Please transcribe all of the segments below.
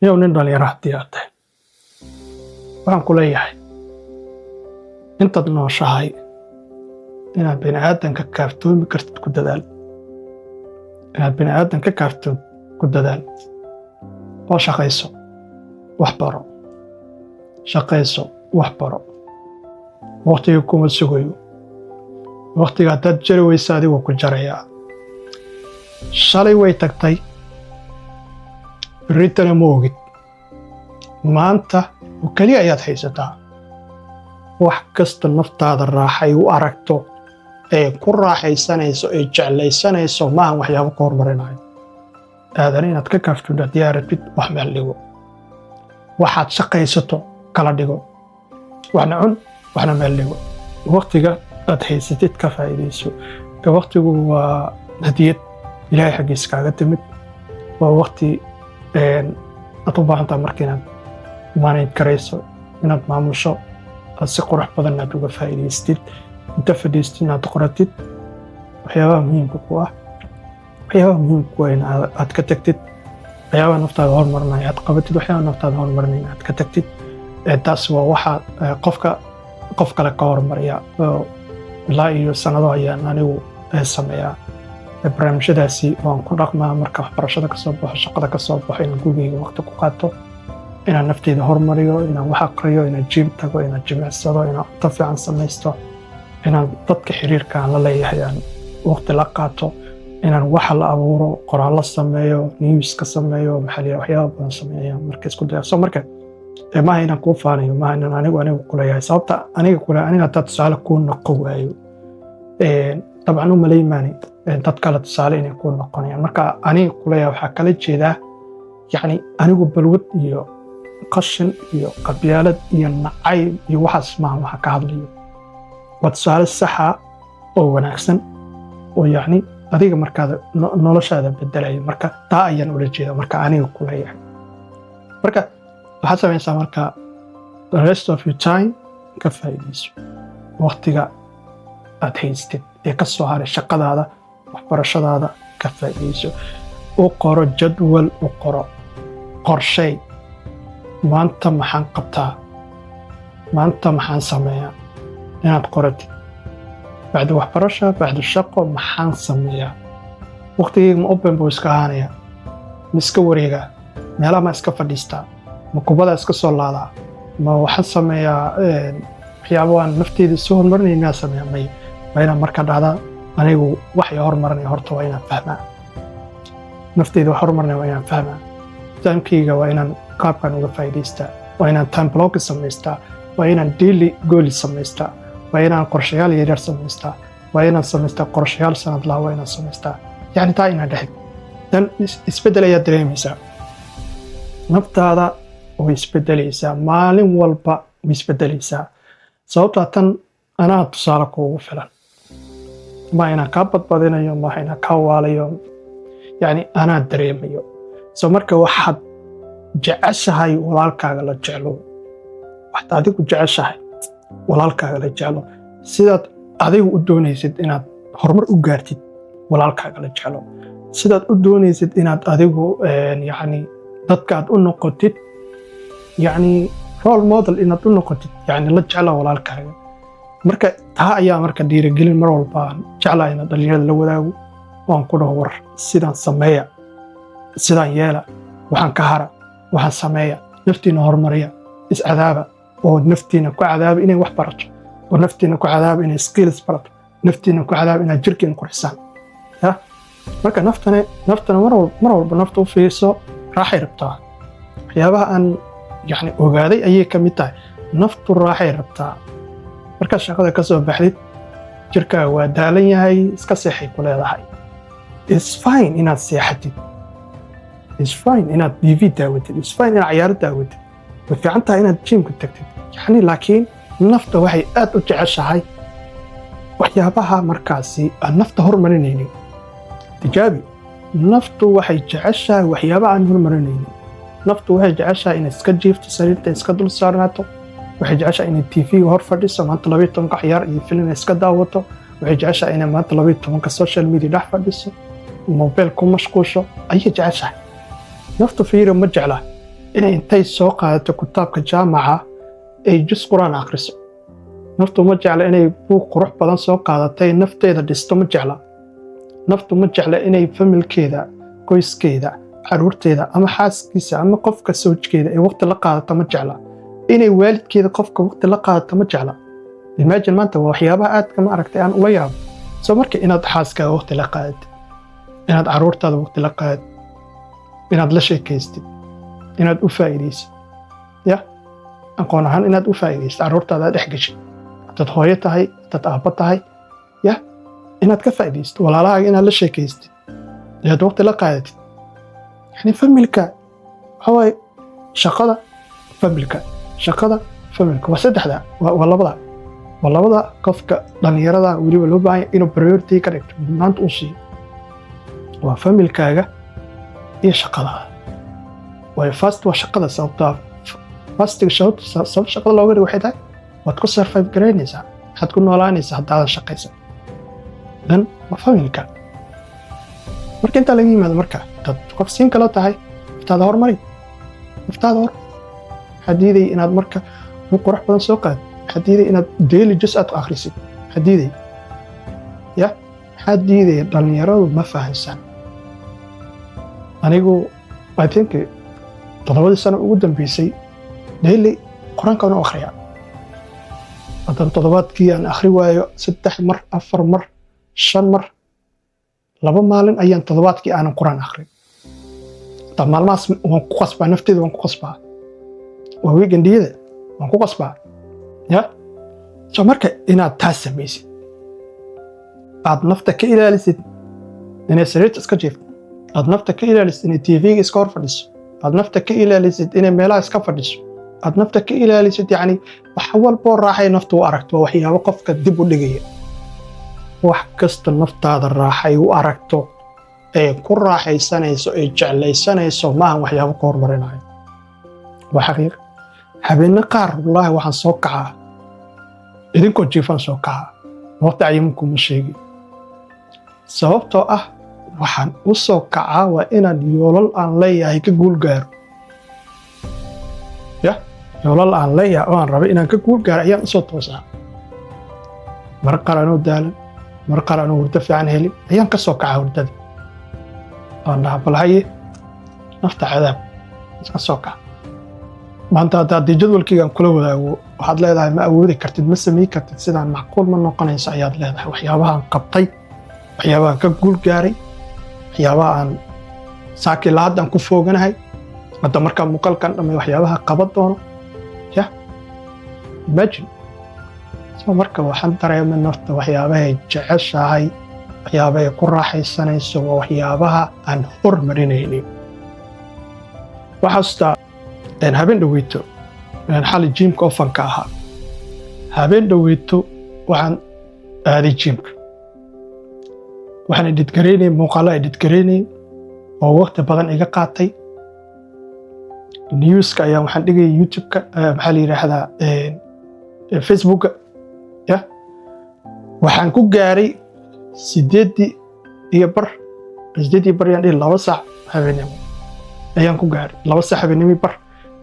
Yow nin dhalinyaro haddii aad tahay waxaan ku leeyahay intaad nooshahay inaad bini'aadanka kaaftoomi kartid ku dadaal. Inaad bini'aadanka kaaftoon ku dadaal oo shaqayso wax baro. Shaqayso wax baro. Waqtiga kuma sugayo. Waqtiga haddaad jari weysa adigu ku jarayaa. Shalay way tagtay. Berritana ma ogid. Maanta oo kaliya ayaad haysataa. Wax kasta naftaada raaxay u aragto ee ku raaxaysanayso ee jeclaysanayso maahan waxyaabo ka hormarinayo. Aadan inaad ka kaafto diyaaratid wax meel dhigo. Waxaad shaqaysato kala dhigo. Waxna cun waxna meel dhigo. Waqtiga aad haysatid ka faa'iidayso. Waqtigu waa hadiyad Ilaahay xaggiisa kaaga timid. Waa waqti aad u baahan tahay marka inaad maanayn karayso inaad maamusho si qurux badan aad uga faa'iidaystid. Inta fadhiistid inaad qoratid waxyaabaha muhiimka ku ah. Waxyaabaha muhiimka ku ah in aad ka tagtid. Waxyaabaha naftaada horumarinaya aad qabatid. Waxyaabaha naftaada horumarinaya aad ka tagtid. Taas waa waxa qof kale ka hormariya ilaa iyo sanado ayaan anigu sameeyaa. Barnaamijyadaasi waan ku dhaqmaa marka waxbarashada ka soo baxo, shaqada ka soo baxo inaan gurigeyga waqti ku qaato, inaan nafteyda horumariyo, inaan wax aqriyo, inaan gym tago, inaan jimicsado, inaan cunto fiican samaysto, inaan dadka xiriirka aan la leeyahay aan waqti la qaato, inaan wax la abuuro, qoraallo sameeyo, news ka sameeyo, waxyaabo badan sameeyo marka isku dayo. So marka maaha inaan kuu faanayo, maaha inaan anigu ku leeyahay. Sababta aniga taa tusaale kuu noqon waayo. Dabcan u maleymaani dad kale tusaale inay kuu noqonayaan. Marka aniga ku leeyahay waxaa kala jeedaa yacni anigu balwad iyo qashin iyo qabyaalad iyo nacayb iyo waxaas maaha waxa ka hadlayo. Waa tusaale saxa oo wanaagsan oo yacni adiga markaad noloshaada bedelayo. Marka taa ayaan ula jeedaa marka aniga ku leeyahay. Marka waxaad samaysaa marka the rest of your time ka faa'iidayso waqtiga aad haystid ee ka soo haray shaqadaada, waxbarashadaada ka faa'iidayso. U qoro jadwal, u qoro qorshay. Maanta maxaan qabtaa? Maanta maxaan sameeyaa? Inaad qoratid. Bacda waxbarasho, bacda shaqo maxaan sameeyaa? Waqtigeyga ma open buu iska ahaanaya? Ma iska wareegaa? Meelaha ma iska fadhiistaa? Ma kubada iska soo laadaa? Ma waxaan sameeyaa waxyaabo aan nafteyda soo horumarinaya miyaa sameeyaa? May waa inaan markaa dhahdaa anigu waxay horumarinaya horta waa inaan fahmaa. Nafteyda wax horumarinaya waa inaan fahmaa. Timekeyga waa inaan qaabkan uga faa'iidaystaa. Waa inaan time block samaystaa. Waa inaan daily goal samaystaa. Waa inaan qorshayaal yaryar samaystaa. Waa inaan samaystaa qorshayaal sanadlaha waa inaan samaystaa. Yacni taa inaan dhexid. Dan isbeddel ayaad dareemaysaa. Naftaada way isbeddelaysaa. Maalin walba way isbeddelaysaa. Sababtaa tan anaa tusaale kuugu filan. Ma inaan kaa badbadinayo, ma inaan kaa waalayo. Yacni anaa dareemayo. So marka waxaad jeceshahay walaalkaaga la jeclo. Waxaad adigu jeceshahay walaalkaaga la jeclo. Sidaad adigu u doonaysid inaad horumar u gaartid walaalkaaga la jeclo. Sidaad u doonaysid inaad adigu yacni dadkaad u noqotid yacni role model inaad u noqotid yacni la jeclo walaalkaaga. Marka taa ayaa marka dhiirigelin mar walba jeclaa inaad dhalinyarada la wadaago. Waan ku dhaho war sidaan sameeya, sidaan yeela, waxaan ka hara, waxaan sameeya, naftiina horumariya, iscadaaba oo naftiina ku cadaaba inay wax barato, oo naftiina ku cadaaba inay skills barato, naftiina ku cadaaba inay jirkiina qurxisaan. Marka naftana mar walba nafta u fiirso raaxay rabtaa. Waxyaabaha aan yacni ogaaday ayay ka mid tahay. Naftu raaxay rabtaa. Markaad shaqada ka soo baxdid jirkaaga waa daalan yahay, iska seexay ku leedahay. It's fine inaad seexatid. It's fine inaad TV daawatid. It's fine inaad ciyaaro daawatid. Way fiican tahay inaad gym-ka tagtid. Yacni laakiin nafta waxay aad u jeceshahay waxyaabaha markaasi aan nafta horumarinaynin. Tijaabi. Naftu waxay jeceshahay waxyaabaha aan horumarinaynin. Naftu waxay jeceshahay inaad iska jiifto sariirta iska dul saarnaato. Waxay jeceshahay inay TV hor fadhiso maanta 12 ciyaar iyo filim iska daawato. Waxay jeceshahay inay maanta 12 social media dhex fadhiso. Mobile ku mashquusho ayay jeceshahay. Naftu fiiro ma jecla inay intay soo qaadato kitaabka jaamaca ay jus quraan akhriso. naftu ma jecla inay buug qurux badan soo qaadatay nafteeda dhisto ma jecla. naftu ma jecla inay familkeeda, qoyskeeda, caruurteeda ama xaaskiisa ama qofka sawjkeeda ay waqti la qaadato ma jecla. inay waalidkeeda qofka waqti la qaadato ma jecla. imagine maanta waa waxyaabaha aadka ma aragtay aan ula yaabo. soo marka inaad xaaskaaga waqti la qaadatid, inaad caruurtaada waqti la qaadatid, inaad la sheekaystid, inaad u faa'iidaysid, ya aqoon ahaan inaad u faa'iidaysid caruurtaada dhex gashid, dad hooyo tahay, dad aabba tahay, ya inaad ka faa'iidaysid walaalahaaga inaad la sheekaystid, inaad waqti la qaadatid. yani familka waxawaaye shaqada familka waa saddexda waa labada qofka dhallinyarada weliba loo baahan inuu priority ka dhigto mudnaanta u siiyo waa familkaaga iyo shaqadaada. waayo first waa shaqada sababta shaqada looga dhigo waxay tahay waad ku survive garaynaysaa, waxaad ku noolaanaysaa haddaadan shaqaysan. dan waa familka. marka intaa laga yimaado marka dad qof siin kaloo tahay naftaada hormari. waxaad diiday inaad marka buug qurux badan soo qaad, waxaad diiday inaad daily jus aad akhrisid, waxaad diiday maxaad diiday dhallinyaradu ma fahansan. anigu I think 7 sano ugu dambeysay daily quraanka waan akhriyaa. haddaan toddobaadkii aan akhri waayo 3 mar 4 mar 5 mar 2 maalin ayaan toddobaadkii aanan quraan akhrin. hataa maalmahaas waan ku qasbaa, nafteeda waan ku qasbaa, waa weekendiyada waan ku qasbaa. soo marka inaad taas samaysid, aad nafta ka ilaalisid inay sariirta iska jiifto, aad nafta ka ilaalisid inay TV-ga iska hor fadhiso, aad nafta ka ilaalisid inay meelaha iska fadhiso, aad nafta ka ilaalisid yani wax walboo raaxay naftu u aragto waxyaabo qofka dib u dhigaya. wax kasta naftaada raaxay u aragto ee ku raaxaysanayso ee jeclaysanayso maahan waxyaabo ka hormarinayo. waa xaqiiq. habeenna qaar wallaahi waxaan soo kacaa idinkoo jiifan soo kacaa waqti cayimankuma sheegi. sababtoo ah waxaan u soo kacaa waa inaan yoolal aan leeyahay ka guul gaaro. yoolal aan leeyahay oo aan rabay inaan ka guul gaaro ayaan usoo toosaa. mar qaar anoo daalan, mar qaar anoo hurdo fiican helin ayaan ka soo kacaa hurdada. waan dhaha bal haye nafta cadaab iska soo kaca. maanta haddii jadwalkaygaan kula wadaago waxaad leedahay ma awoodi kartid, ma samayn kartid, sidaan macquul ma noqonayso ayaad leedahay. waxyaabahaan qabtay, waxyaabahaan ka guul gaaray, waxyaabaha aan saaki lahaad aan ku fooganahay, hadda markaa muuqaalkan dhamay waxyaabaha qaban doono. imagine. soo marka waxaan dareemay nafta waxyaabahay jeceshahay, waxyaabahay ku raaxaysanayso waa waxyaabaha aan hormarinaynin. waxaastaa habeen dhaweyto xali jiimka oo fanka ahaa. habeen dhaweyto waxaan aaday jiimka, waxaan editgaraynay muuqaalo editgaraynay oo waqti badan iga qaatay. newska ayaa waxaan dhigay youtube-ka, maxaa la yidhaahdaa facebookga. waxaan ku gaaray 8:15 yaan dhihi 2 saac habeenimo ayaan ku gaaray. 2 saac habeenimo bar.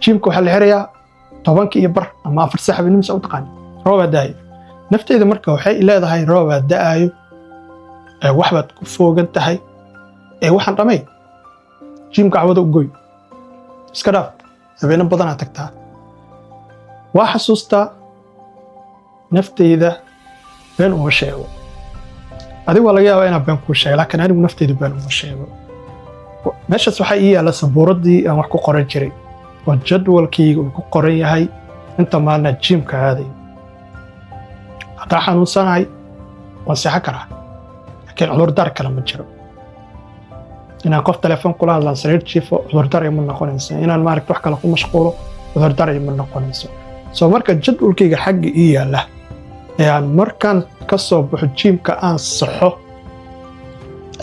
jiimka waxaa la xirayaa 10:15 ama 4 saac habeenimo sa u taqaani. roobaa da'ayo. nafteeda marka waxay leedahay roobaa da'ayo, waxbaad ku foogan tahay, waxaan dhamay jiimka cawada u goy, iska dhaaf, habeeno badanaa tagtaa. waa xasuustaa nafteyda been uma sheego. adigu waa laga yaabaa inaan been kuu sheego, laakiin anigu nafteyda been uma sheego. meeshaas waxaa ii yaalla sabuuraddii aan wax ku qoran jiray oo jadwalkayga uu ku qoran yahay inta maalina jiimka aadayo. haddaan xanuunsanahay waan seexan karaa, laakiin cudurdaar kale ma jiro. inaan qof telefoon kula hadlaan sariir jiifo cudurdaar ima noqonayso, inaan maaragta wax kale ku mashquulo cudurdaar ima noqonayso. soo marka jadwalkayga xagga ii yaalla ee aan markaan ka soo baxo jiimka aan saxo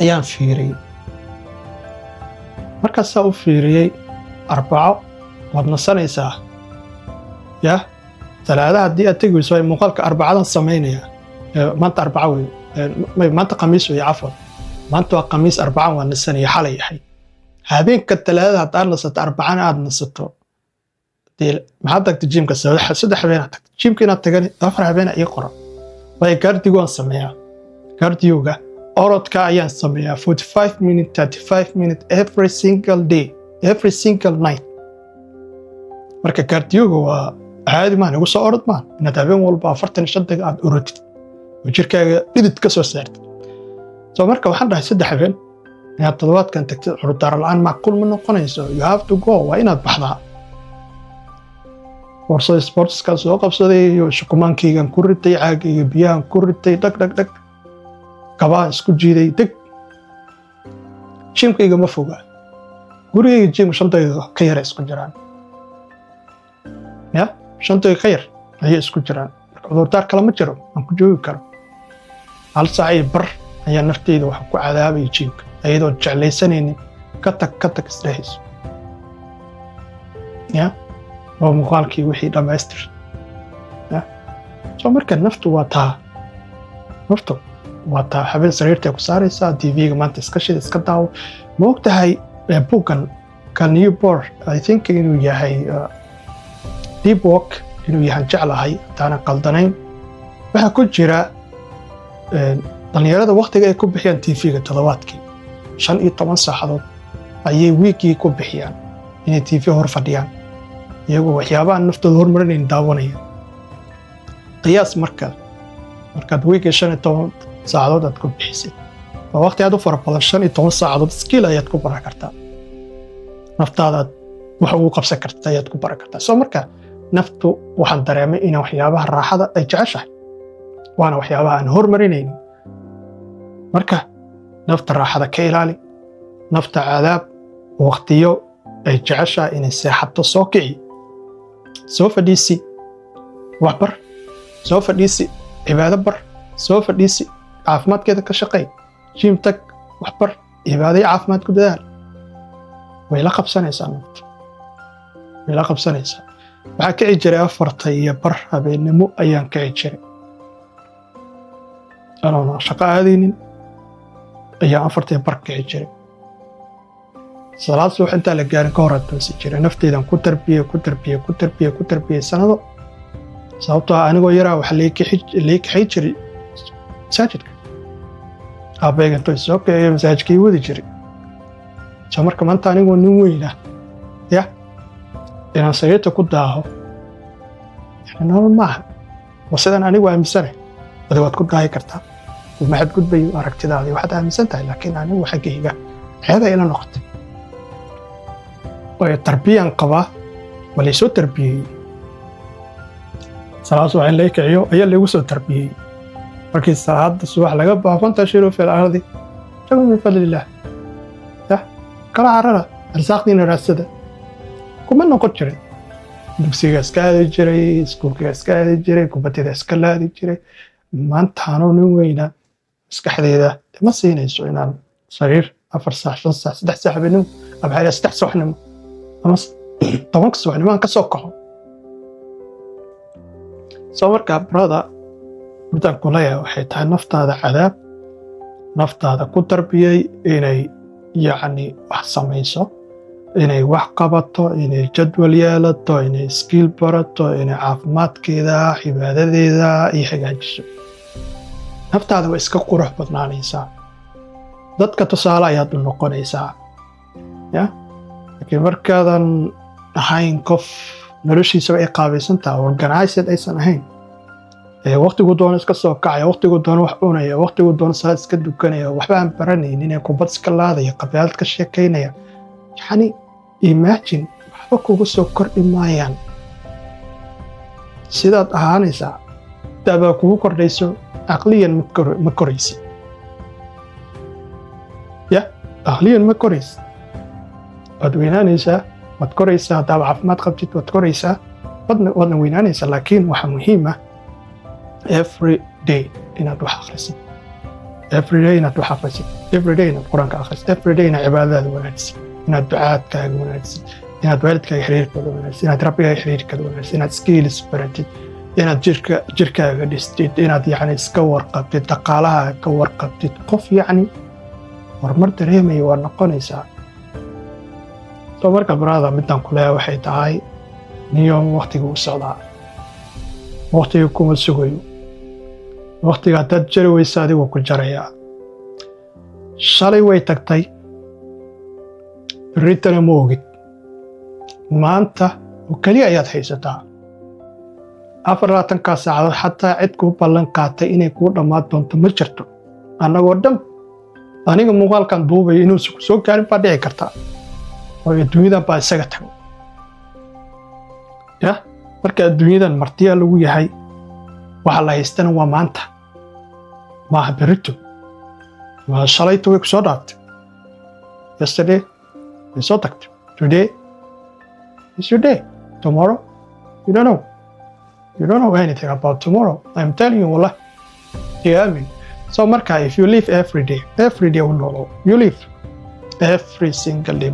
ayaan fiiriyey. markaasaa u fiiriyey Arbaco waad nasanaysaa. talaada haddii aad tegi weyso ay muuqaalka Arbacadan samaynaya. maanta Arbaco wey, maanta Khamiis wey, cafwan. maanta waa Khamiis, Arbacan waa nasanaya xalay yahay. habeenka talaadada haddaad nasato arbacana aad nasato dee maxaad tagtay jiimka saddex habeen aad tagtay jiimka inaad tagan 4 habeen ii qoran way cardio aan sameeyaa cardioga orodka ayaan sameeyaa 45 minutes 35 minutes every single day every single night marka cardioga waa caadi maan igu soo orod maan inaad habeen walba 45 daqiiqo aad orodid oo jirkaaga dhidid ka soo saartid soo marka waxaan dhahay 3 habeen inaad toddobaadkan tagtid cudurdaar la'aan macquul ma noqonayso you have to go waa inaad baxdaa fursad sportska soo qabsaday iyo shukumaankaygan ku ritay caagayga biyahan ku ritay dhag kabaan isku jiiday deg jiimkayga ma foga gurigayga jiimka 5 daqiiqo ka yar isku jiraan ya 5 daqiiqo ka yar ayay isku jiraan cudurdaar kale ma jiro aan ku joogi karo hal saac iyo bar ayaa naftayda wax ku cadaabay jiimka ayadoo jeclaysanaynin ka tag isdhahayso ya oo muuqaalkii wixii dhammaystir ya soo marka naftu waa taa habeen sariirta ku saaraysaa TV-ga maanta iska shid iska daawo ma ogtahay buugan kan newborn I think inuu yahay deep walk inuu yahay jeclahay taana qaldanayn waxa ku jira dhalinyarada waqtiga ay ku bixiyaan TV-ga toddobaadkii 15 saacadood ayay weekii ku bixiyaan inay TV hor fadhiyaan iyagoo waxyaabaha naftooda hormarinayn daawanaya qiyaas markaad weekii 15 saacadood aad ku bixisid waa waqti aad u fara badan 15 saacadood skill ayaad ku baran kartaa naftaada wax ugu qabsan kartaa ayaad ku baran kartaa soo marka naftu waxaan dareemay in waxyaabaha raaxada ay jeceshahay waana waxyaabaha aan hormarinayn marka nafta raaxada ka ilaali nafta cadaab waqtiyo ay jeceshahay inay seexato soo kici soo fadhiisi wax bar soo fadhiisi cibaado bar soo fadhiisi caafimaadkeeda ka shaqeey jiim tag wax bar cibaado caafimaad ku dadaal way la qabsanaysaa nafta way la qabsanaysaa waxaa kici jiray 4 iyo bar habeenimo ayaan kici jiray anoona shaqo aadaynin ayaan 4 iyo bar kici jiray salaad subax inta la gaarin ka hor toosi jiray naftaydan ku tarbiyay sanado sababtoo anigoo yaraa waxa leeyahay jiray masaajidka abeegan to soo keenay masaajidkii wadi jiray soo marka maanta anigoo nin weyn ah ya inaan sayidta ku daaho nolol maaha wasadan anigu aaminsanay wadaad ku daahi kartaa ma xad gudbay aragtidaadii waxaad aaminsan tahay laakiin anigu xaggayga heeda ila noqotay oo tarbiyan qaba wala soo tarbiyay salaas waxaan leeyahay ayaa lagu soo tarbiyay markii salaada subax laga baafanta shiro fil ardi tagu min fadlillah ya kala carara arsaaqdina raasada kuma noqon jiray dugsiga iska aadi jiray iskuulka iska aadi jiray kubadda iska laadi jiray maanta anoo nin weyna maskaxdeeda ma siinayso inaan sariir 4 saac 5 saac 3 saac habeenimo abxaala 3 subaxnimo ama 10 subaxnimo aan ka soo kaco soo marka brother midaan ku leeyahay waxay tahay naftaada cadaab naftaada ku tarbiyay inay yacni wax samayso inay wax qabato inay jadwal yeelato inay skill barato inay caafimaadkeeda cibaadadeeda ay hagaajiso naftaada way iska qurux badnaanaysaa dadka tusaale ayaad u noqonaysaa ya laakiin markaadan ahayn qof noloshiisa ay qaabaysan tahay organized aysan ahayn waqtigu doon iska soo kacay waqtigu doon wax cunaya waqtigu doon salaad iska dukanaya waxba aan baranaynin inay kubad iska laadaya qabyaalad ka sheekaynaya yani imagine waxba kugu soo kordhi maayaan sidaad ahaanaysaa daba kugu kordhayso aqliyan ma koraysi ya aqliyan ma koraysi waad weynaanaysaa waad koraysaa haddaad caafimaad qabtid waad koraysaa waadna weynaanaysaa laakiin waxaa muhiim ah every day inaad wax akhrisid every day inaad wax akhrisid every day inaad quraanka akhrisid every day inaad cibaadadaada wanaajisid inaad ducaadkaaga wanaajisid inaad waalidkaaga xiriirkooda wanaajisid inaad rabbigaaga xiriirkooda wanaajisid inaad skills baratid inaad jirkaaga dhistid inaad yacni iska warqabtid dhaqaalahaaga ka warqabtid qof yacni horumar dareemaya waa noqonaysaa soo marka brother midaan ku leeyahay waxay tahay niyo waqtiga u socdaa waqtiga kuma sugayo waqtiga dad jari waysa adigoo ku jaraya shalay way tagtay ritana ma ogid maanta oo kaliya ayaad haysataa 24 saacadood xataa cid ku ballan qaatay inay ku dhamaad doonto ma jirto annagoo dhan aniga muuqaalkan duubay inuu soo gaarin baa dhici karta oo adduunyada baa isaga tagay ya marka adduunyadan martiya lagu yahay waxa la haystana waa maanta ma berito ma shalayto way ku soo dhaaftay yesterday way soo tagtay today is your day tomorrow you don't know anything about tomorrow. I'm telling you wallah. Yeah, I mean. So marka if you live every day you live every single day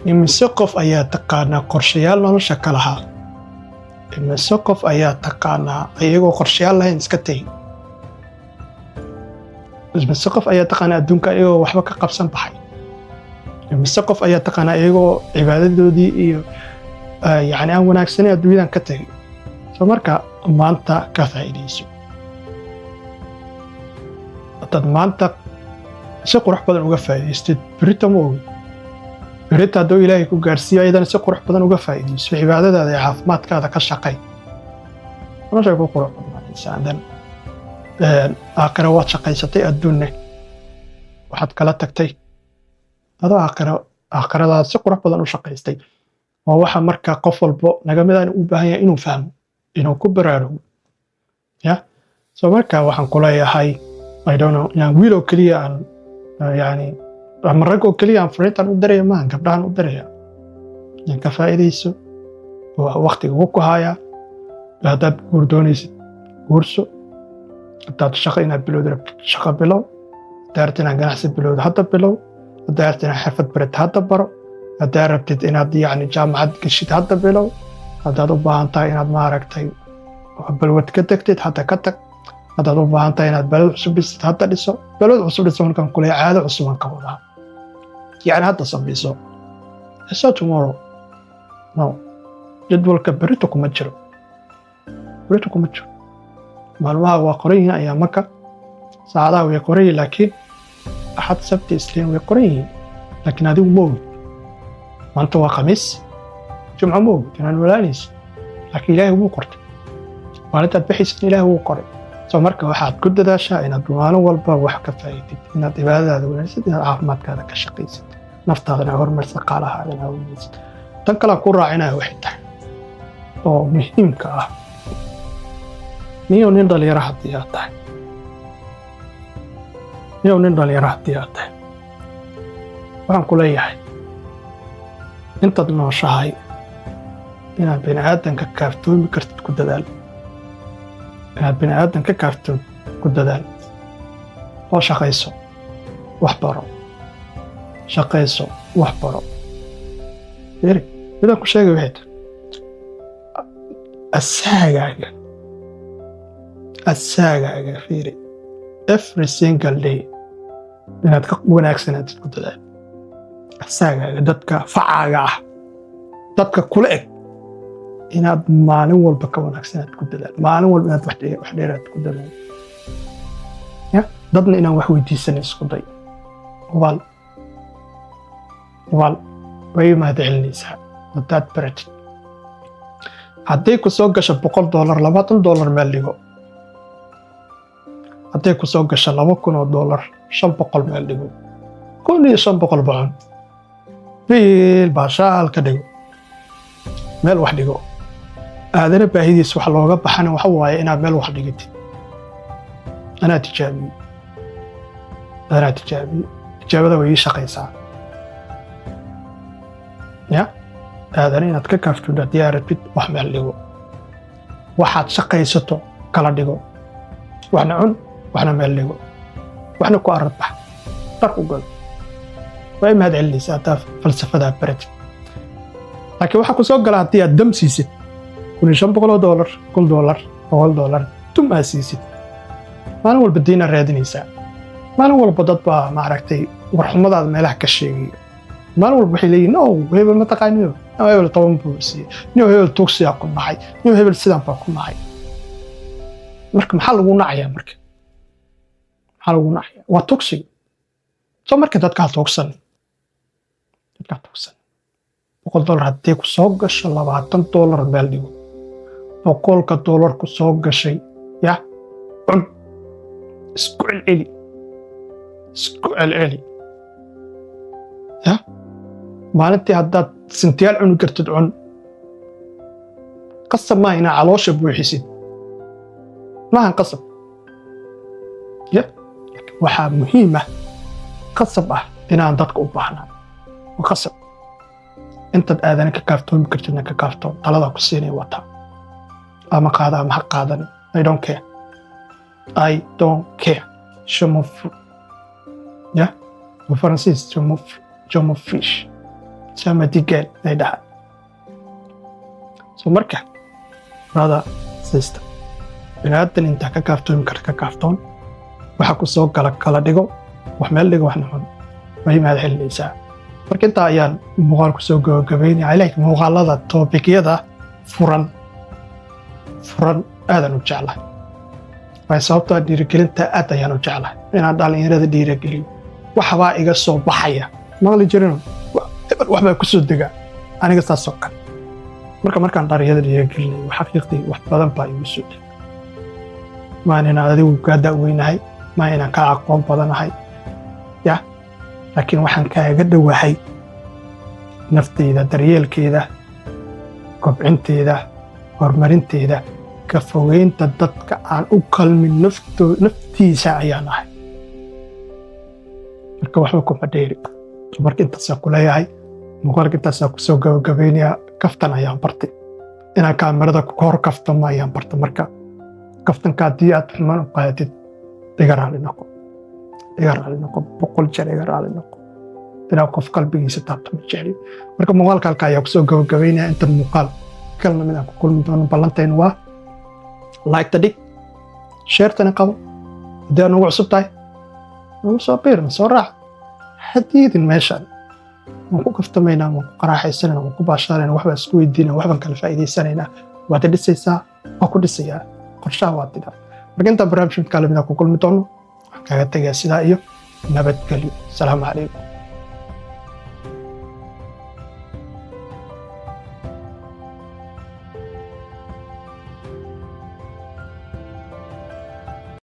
imise qof ayaa taqaanaa qorshayaal nolosha ka lahaa imise qof ayaa taqaanaa ayagoo qorshayaal lahayn iska tagay imise qof ayaa taqaanaa adduunka ayagoo waxba ka qabsan baxay imise qof ayaa taqaanaa ayagoo cibaadadoodii iyo يعني أنا وناكسني أدويدان كتير فمركا مانتا كفايديسو أتد مانتا سيقو رح بدن وقفايديستد بريتا موغي بريتا دو إلهي كو غارسيا إذن سيقو رح بدن وقفايديسو عبادة دا عافمات كادا كشاقاي أنا شايفو قرح بدن إنسان دن آقراوات شاقايستي أدوني وحد كلا تكتي هذا آقراوات سيقو رح بدن وشاقايستي waxa marka qof walbo naga midaan u baahan yahay inuu fahmo inuu ku baraarugo ya soo marka waxaan ku leeyahay I don't know yani wiil oo kaliya aan yani marag oo kaliya aan fariintan u dareeyo ma gabdhahan u dareeyo in ka faa'iideyso waqtiga uu ku haya hadaad guurdoonaysid guurso hadaad shaqo inaad bilowdo shaqo bilow hadaad inaad ganacsi bilowdo hadda bilow hadaad inaad xirfad barat hadda baro هذا ربطت إن هذا يعني جامعة كشيت هذا بلو هذا ضبها أنت إن هذا ما ركتي بلوت كتكتت حتى كتك هذا ضبها أنت إن هذا بلوت عصبيس هذا لسه بلوت عصبيس كان كله عادة عصبان كوضها يعني هذا صبيسو so tomorrow no جدول كبرتكم متجر بريتكم متجر معلومة وقرية أيام مكة سعادة ويقرية لكن أحد سبت إسلام ويقرية لكن هذا موجود ما أنت وخميس جمعة موجود أنا الولانيس لكن إلهي هو قرد وأنا تبحث إن إلهي هو قرد سو marka waxaad ku dadaashaa inaad maalin walba wax ka faa'iidid inaad cibaadadaada wanaagsan inaad caafimaadkaada ka shaqaysid naftaadana hormarsa qaalahaadana wanaagsan tan kale ku raacinaya waxay tahay oo muhiimka ah niyo nin dhalinyaro haddii aad tahay waxaan ku leeyahay intaad nooshahay inaad bini'aadanka kaaftoomi kartid ku dadaal inaad bini'aadan ka kaaftood ku dadaal oo shaqayso wax baro yiri midaan ku sheegay waxay tahay asagaaga fiiri every single day inaad ka wanaagsanaatid ku dadaal asagaaga dadka facaaga ah dadka kula eg inaad maalin walba ka wanaagsanaad ku dadaal maalin walba inaad wax dheeraad ku dadaal ya dadna inaan wax weydiisanay isku day wal way ma hadcelinaysaa hadaad baratid hadday ku soo gasho $100 $20 meel dhigo hadday ku soo gasho $2,000 $500 meel dhigo $1,500 baan biil baashaal ka dhigo meel wax dhigo aadana baahidiis wax looga baxana waxa waaye inaad meel wax dhigtid anaa tijaabiyo tijaabada way shaqaysaa ya aadana inaad ka kaafto diyaaratid wax meel dhigo waxaad shaqaysato kala dhigo waxna cun waxna meel dhigo waxna ku arbax dhar u gal way ma hadcelinaysaa taa falsafada baratid laakiin waxa ku soo gala haddii aad dam siisid $1,500 $1,000 $100 tum aad siisid maalin walba diina raadinaysaa maalin walba dad baa maaragtay warxumadaada meelaha ka sheegaya maalin walba waxay leeyihin no hebel ma taqaaniyo no hebel 10 buu siiyey no hebel tuugsiyaa ku nacay no hebel sidaan baa ku nacay marka maxaa lagu nacayaa marka maxaa lagu nacayaa waa tuugsiga soo marka dadkaa tuugsan $100 haddii ku soo gasho $20 meel dhigo $100 ku soo gashay ya cun isku celceli ya maalintii haddaad sintiyaal cuni kartid cun qasab maa inaa caloosha buuxisid maahan qasab ya waxaa muhiim ah qasab ah inaan dadka u baahnaan qasab intaad aadana ka kaaftoomi kartidna ka kaaftoon taladaa ku siinay wataa ama qaada ama ha qaadan I don't care je m'en fous ya en français je m'en fiche ça me digal ay dhahay so marka brother sister binaadan intaa ka kaaftoomi karta ka kaaftoon waxa ku soo kala dhigo wax meel dhigo waxna xun way maad xillaysaa marka inta ayaan muuqaal ku soo gabagabeynay like muuqaalada topicyada furan aadan u jeclahay way sababtoo dhiirigelinta aad ayaan u jeclahay inaan dhalinyarada dhiirigeliyo waxbaa iga soo baxaya maqli jirin waxbaa ku soo dega aniga saasoo kale markaan dhalinyarada dhiirigelinayo xaqiiqdii wax badan baa igu soo dega maan inaan adigu kaa daaweynahay maan inaan kaa aqoon badanahay ya laakiin waxaan kaaga dhowahay nafteyda daryeelkeeda kobcinteeda horumarinteeda ka fogeynta dadka aan u qalmin naftiisa ayaan ahay marka waxba kuma dheeri marka intaasaa ku leeyahay muuqaalka intaasaa ku soo gabagabeynaya kaftan ayaan bartay inaan kaamirada ku hor kaftamo ayaan bartay marka kaftanka haddii aad xumaan u qaadid iga raali noqo 100 jeer iga raali noqo inaa qof qalbigiisa taabto ma jecli marka muuqaalka halka ayaa ku soo gabagabeynaya inta muuqaal kalna mid aan ku kulmi doono ballanteen waa like ta dhig share tani qabo haddii aad nagu cusub tahay nagu soo biirna soo raac hadiidin meeshaan waan ku kaftamaynaa waan ku qaraaxaysanaynaa waan ku baashaalayna waxbaa isku weydiinaa waxbaan kala faa'iidaysanaynaa waad dhisaysaa waa ku dhisayaa qorshaha waad dhigaa marka intaan barnaamijka kale mid aan ku kulmi doono waxaan kaaga tegayaa sidaa iyo nabadgelyo asalaamu calaykum